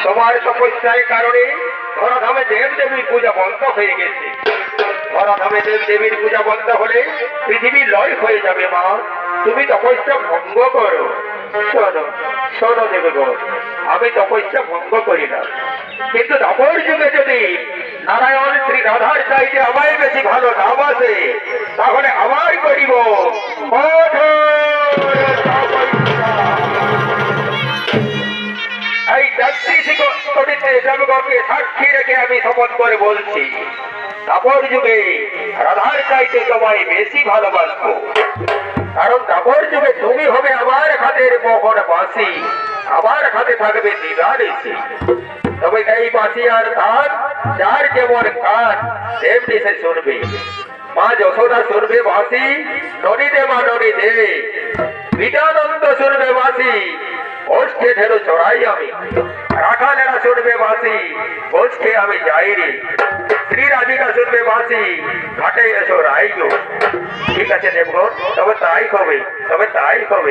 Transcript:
তোমার তপস্যার কারণে ধরাধামে দেব দেবীর পূজা বন্ধ হয়ে গেছে। ধরাধামে দেব দেবীর পূজা বন্ধ হলে পৃথিবী লয় হয়ে যাবে মা। তুমি তপস্যা ভঙ্গ করো। শোনো শোনো দেবগণ, আমি তপস্যা ভঙ্গ করি না, কিন্তু দাপর যুগে যদি নারায়ণ শ্রী রাধার চাইতে আমায় বেশি ভালো না বাসে, তাহলে আমায় করিব এই দেবগণকে সাক্ষী রেখে আমি শপথ করে বলছি, দাপর যুগে রাধার চাইতে তোমায় বেশি ভালোবাসবো। কারণ দাপর যুগে তুমি হবে আমার হাতের মোহন বাঁশি, আমার হাতে থাকবে দিবানিশি। তবে এই বাঁশি আর গান যার যেমন গান তেমনি সে শুনবে। মা যশোদা শুনবে বাঁশি, ননী দে মা ননী দে। বিটানন্দ শুনবে বাঁশি, ওষ্ঠে ঢেলো চড়াই আমি। রাখালেরা শুনবে বাঁশি, ওষ্ঠে আমি যাই রে। শ্রী রাধিকা শুনবে বাঁশি, ঘাটে এসো রাই গো। ঠিক আছে দেবগণ, তবে তাই হবে, তবে তাই হবে।